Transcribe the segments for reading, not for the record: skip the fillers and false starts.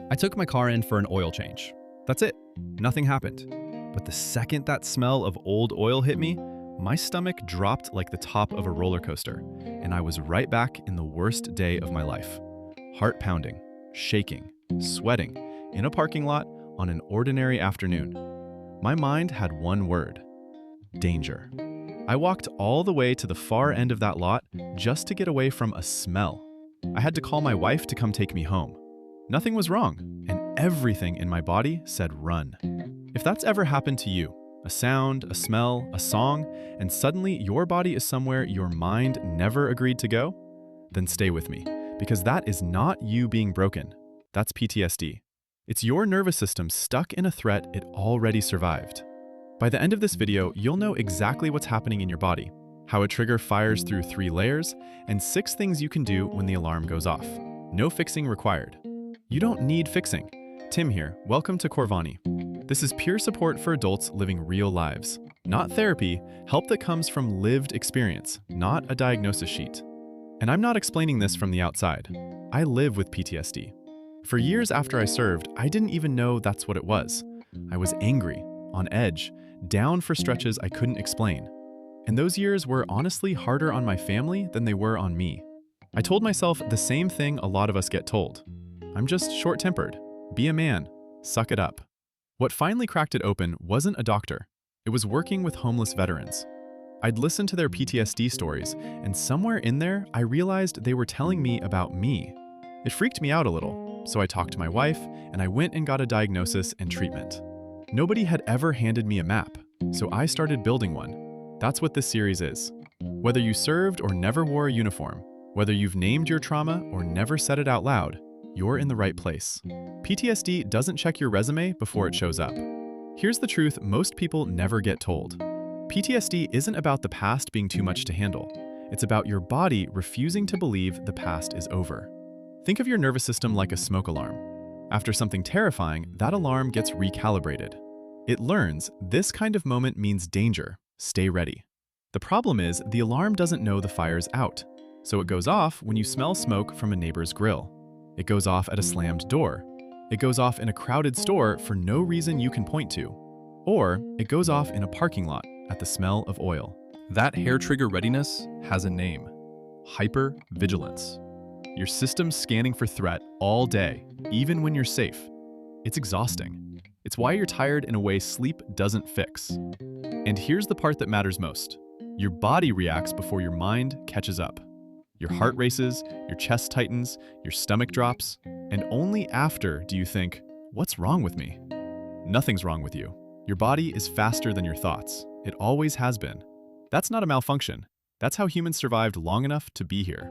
I took my car in for an oil change. That's it. Nothing happened. But the second that smell of old oil hit me, my stomach dropped like the top of a roller coaster, and I was right back in the worst day of my life. Heart pounding, shaking, sweating, in a parking lot on an ordinary afternoon. My mind had one word: danger. I walked all the way to the far end of that lot just to get away from a smell. I had to call my wife to come take me home. Nothing was wrong, and everything in my body said run. If that's ever happened to you, a sound, a smell, a song, and suddenly your body is somewhere your mind never agreed to go, then stay with me, because that is not you being broken. That's PTSD. It's your nervous system stuck in a threat it already survived. By the end of this video, you'll know exactly what's happening in your body, how a trigger fires through 3 layers, and 6 things you can do when the alarm goes off. No fixing required. You don't need fixing. Tim here, welcome to Korvani. This is peer support for adults living real lives. Not therapy, help that comes from lived experience, not a diagnosis sheet. And I'm not explaining this from the outside. I live with PTSD. For years after I served, I didn't even know that's what it was. I was angry, on edge, down for stretches I couldn't explain. And those years were honestly harder on my family than they were on me. I told myself the same thing a lot of us get told. I'm just short-tempered. Be a man. Suck it up. What finally cracked it open wasn't a doctor. It was working with homeless veterans. I'd listened to their PTSD stories, and somewhere in there, I realized they were telling me about me. It freaked me out a little, so I talked to my wife, and I went and got a diagnosis and treatment. Nobody had ever handed me a map, so I started building one. That's what this series is. Whether you served or never wore a uniform, whether you've named your trauma or never said it out loud, you're in the right place. PTSD doesn't check your resume before it shows up. Here's the truth most people never get told. PTSD isn't about the past being too much to handle. It's about your body refusing to believe the past is over. Think of your nervous system like a smoke alarm. After something terrifying, that alarm gets recalibrated. It learns this kind of moment means danger. Stay ready. The problem is the alarm doesn't know the fire's out, so it goes off when you smell smoke from a neighbor's grill. It goes off at a slammed door. It goes off in a crowded store for no reason you can point to. Or it goes off in a parking lot at the smell of oil. That hair trigger readiness has a name: hypervigilance. Your system's scanning for threat all day, even when you're safe. It's exhausting. It's why you're tired in a way sleep doesn't fix. And here's the part that matters most. Your body reacts before your mind catches up. Your heart races, your chest tightens, your stomach drops, and only after do you think, what's wrong with me? Nothing's wrong with you. Your body is faster than your thoughts. It always has been. That's not a malfunction. That's how humans survived long enough to be here.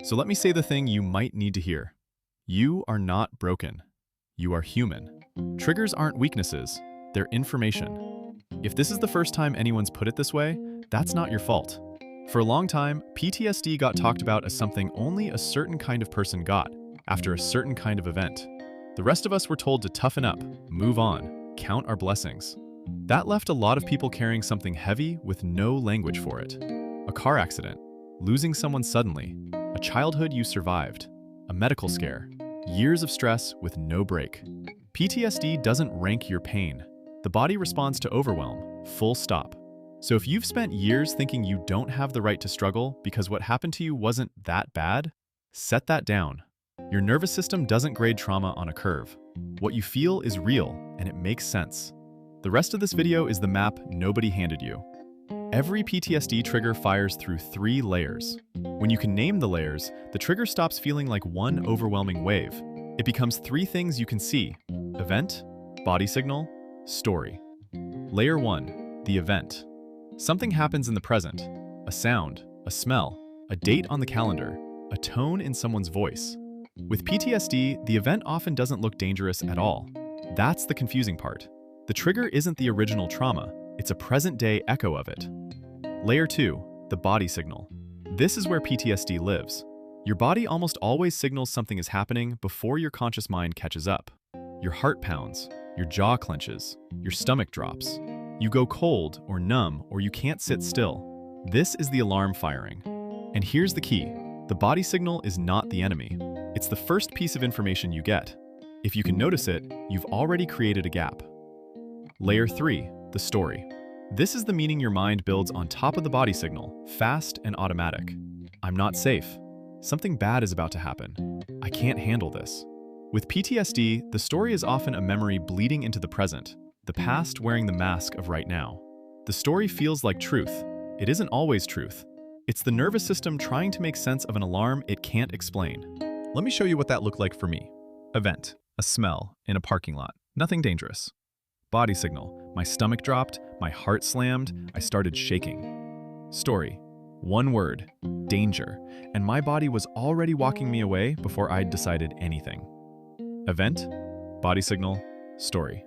So let me say the thing you might need to hear. You are not broken. You are human. Triggers aren't weaknesses. They're information. If this is the first time anyone's put it this way, that's not your fault. For a long time, PTSD got talked about as something only a certain kind of person got, after a certain kind of event. The rest of us were told to toughen up, move on, count our blessings. That left a lot of people carrying something heavy with no language for it. A car accident, losing someone suddenly, a childhood you survived, a medical scare, years of stress with no break. PTSD doesn't rank your pain. The body responds to overwhelm, full stop. So if you've spent years thinking you don't have the right to struggle because what happened to you wasn't that bad, set that down. Your nervous system doesn't grade trauma on a curve. What you feel is real, and it makes sense. The rest of this video is the map nobody handed you. Every PTSD trigger fires through 3 layers. When you can name the layers, the trigger stops feeling like one overwhelming wave. It becomes 3 things you can see: event, body signal, story. Layer 1, the event. Something happens in the present. A sound, a smell, a date on the calendar, a tone in someone's voice. With PTSD, the event often doesn't look dangerous at all. That's the confusing part. The trigger isn't the original trauma, it's a present-day echo of it. Layer 2, the body signal. This is where PTSD lives. Your body almost always signals something is happening before your conscious mind catches up. Your heart pounds, your jaw clenches, your stomach drops. You go cold or numb or you can't sit still. This is the alarm firing. And here's the key. The body signal is not the enemy. It's the first piece of information you get. If you can notice it, you've already created a gap. Layer 3, the story. This is the meaning your mind builds on top of the body signal, fast and automatic. I'm not safe. Something bad is about to happen. I can't handle this. With PTSD, the story is often a memory bleeding into the present, the past wearing the mask of right now. The story feels like truth. It isn't always truth. It's the nervous system trying to make sense of an alarm it can't explain. Let me show you what that looked like for me. Event, a smell, in a parking lot. Nothing dangerous. Body signal, my stomach dropped, my heart slammed, I started shaking. Story, one word, danger, and my body was already walking me away before I'd decided anything. Event, body signal, story.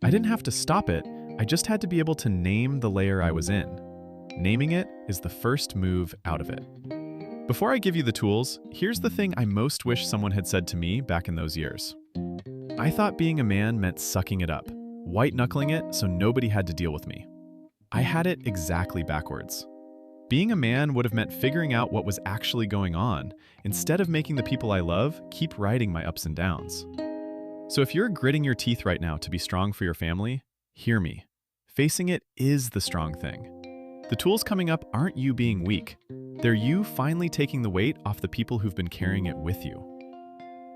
I didn't have to stop it, I just had to be able to name the layer I was in. Naming it is the first move out of it. Before I give you the tools, here's the thing I most wish someone had said to me back in those years. I thought being a man meant sucking it up, white-knuckling it so nobody had to deal with me. I had it exactly backwards. Being a man would have meant figuring out what was actually going on, instead of making the people I love keep riding my ups and downs. So if you're gritting your teeth right now to be strong for your family, hear me. Facing it is the strong thing. The tools coming up aren't you being weak. They're you finally taking the weight off the people who've been carrying it with you.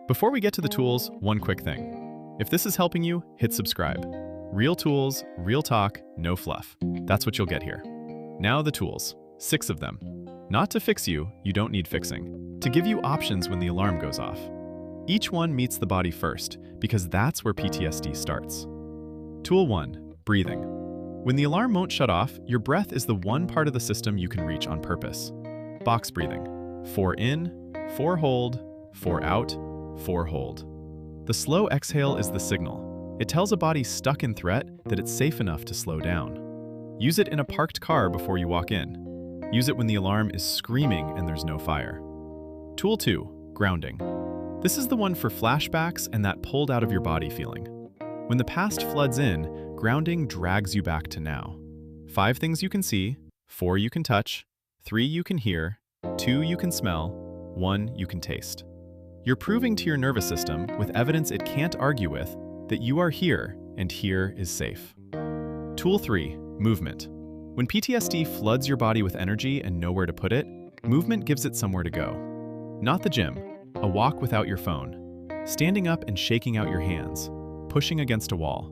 Before we get to the tools, one quick thing. If this is helping you, hit subscribe. Real tools, real talk, no fluff. That's what you'll get here. Now the tools. 6 of them. Not to fix you, you don't need fixing. To give you options when the alarm goes off. Each one meets the body first, because that's where PTSD starts. Tool 1, breathing. When the alarm won't shut off, your breath is the one part of the system you can reach on purpose. Box breathing. 4 in, 4 hold, 4 out, 4 hold. The slow exhale is the signal. It tells a body stuck in threat that it's safe enough to slow down. Use it in a parked car before you walk in. Use it when the alarm is screaming and there's no fire. Tool 2, grounding. This is the one for flashbacks and that pulled out of your body feeling. When the past floods in, grounding drags you back to now. 5 things you can see, 4 you can touch, 3 you can hear, 2 you can smell, 1 you can taste. You're proving to your nervous system, with evidence it can't argue with, that you are here and here is safe. Tool 3, movement. When PTSD floods your body with energy and nowhere to put it, movement gives it somewhere to go. Not the gym, a walk without your phone, standing up and shaking out your hands, pushing against a wall.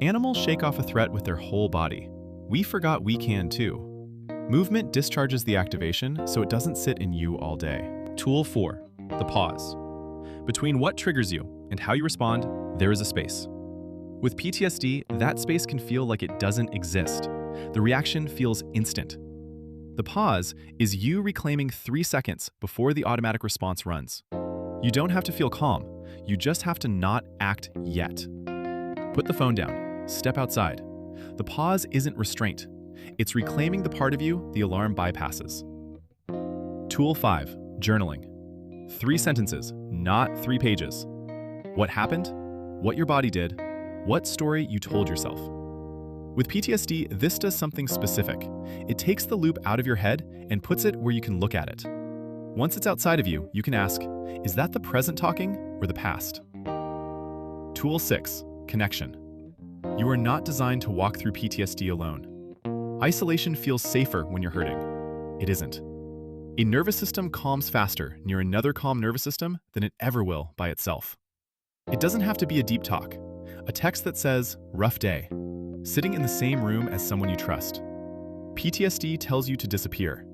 Animals shake off a threat with their whole body. We forgot we can too. Movement discharges the activation so it doesn't sit in you all day. Tool 4, the pause. Between what triggers you and how you respond, there is a space. With PTSD, that space can feel like it doesn't exist. The reaction feels instant. The pause is you reclaiming 3 seconds before the automatic response runs. You don't have to feel calm. You just have to not act yet. Put the phone down. Step outside. The pause isn't restraint. It's reclaiming the part of you the alarm bypasses. Tool 5, journaling. 3 sentences, not 3 pages. What happened? What your body did? What story you told yourself? With PTSD, this does something specific. It takes the loop out of your head and puts it where you can look at it. Once it's outside of you, you can ask, is that the present talking or the past? Tool 6, connection. You are not designed to walk through PTSD alone. Isolation feels safer when you're hurting. It isn't. A nervous system calms faster near another calm nervous system than it ever will by itself. It doesn't have to be a deep talk. A text that says, rough day, sitting in the same room as someone you trust. PTSD tells you to disappear.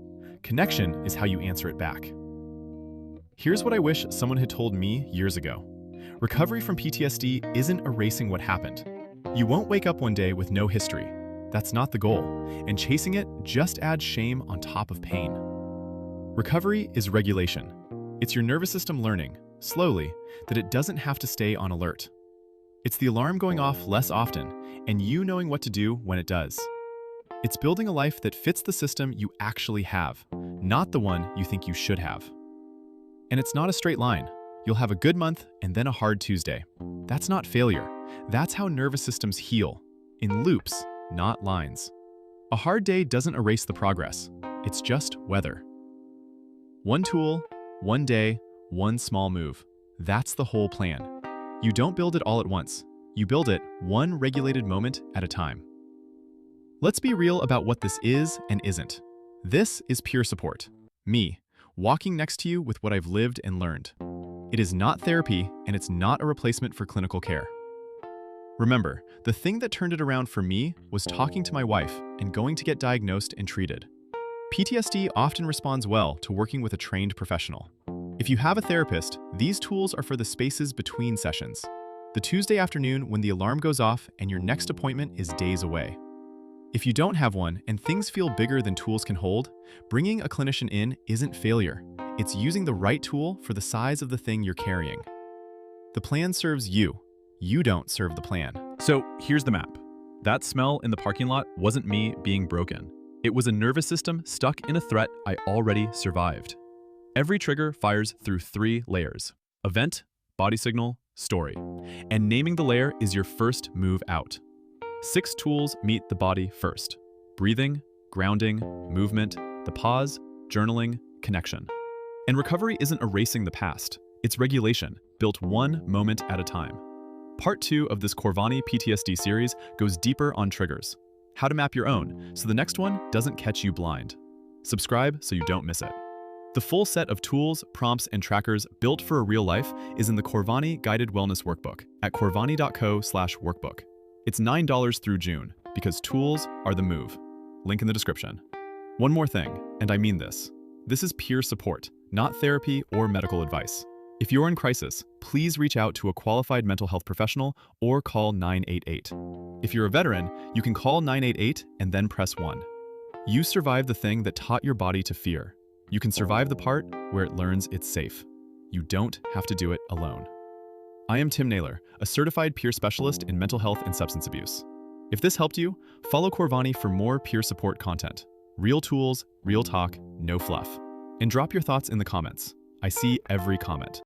Connection is how you answer it back. Here's what I wish someone had told me years ago. Recovery from PTSD isn't erasing what happened. You won't wake up one day with no history. That's not the goal, and chasing it just adds shame on top of pain. Recovery is regulation. It's your nervous system learning, slowly, that it doesn't have to stay on alert. It's the alarm going off less often, and you knowing what to do when it does. It's building a life that fits the system you actually have, not the one you think you should have. And it's not a straight line. You'll have a good month and then a hard Tuesday. That's not failure. That's how nervous systems heal, in loops, not lines. A hard day doesn't erase the progress. It's just weather. One tool, one day, one small move. That's the whole plan. You don't build it all at once. You build it one regulated moment at a time. Let's be real about what this is and isn't. This is peer support. Me, walking next to you with what I've lived and learned. It is not therapy, and it's not a replacement for clinical care. Remember, the thing that turned it around for me was talking to my wife and going to get diagnosed and treated. PTSD often responds well to working with a trained professional. If you have a therapist, these tools are for the spaces between sessions. The Tuesday afternoon when the alarm goes off and your next appointment is days away. If you don't have one and things feel bigger than tools can hold, bringing a clinician in isn't failure. It's using the right tool for the size of the thing you're carrying. The plan serves you. You don't serve the plan. So here's the map. That smell in the parking lot wasn't me being broken. It was a nervous system stuck in a threat I already survived. Every trigger fires through 3 layers: event, body signal, story. And naming the layer is your first move out. 6 tools meet the body first: breathing, grounding, movement, the pause, journaling, connection. And recovery isn't erasing the past. It's regulation, built one moment at a time. Part 2 of this Korvani PTSD series goes deeper on triggers, how to map your own so the next one doesn't catch you blind. Subscribe so you don't miss it. The full set of tools, prompts, and trackers built for a real life is in the Korvani Guided Wellness Workbook at korvani.co/workbook. It's $9 through June because tools are the move. Link in the description. One more thing, and I mean this. This is peer support, not therapy or medical advice. If you're in crisis, please reach out to a qualified mental health professional or call 988. If you're a veteran, you can call 988 and then press 1. You survived the thing that taught your body to fear. You can survive the part where it learns it's safe. You don't have to do it alone. I am Tim Naylor, a certified peer specialist in mental health and substance abuse. If this helped you, follow Korvani for more peer support content. Real tools, real talk, no fluff. And drop your thoughts in the comments. I see every comment.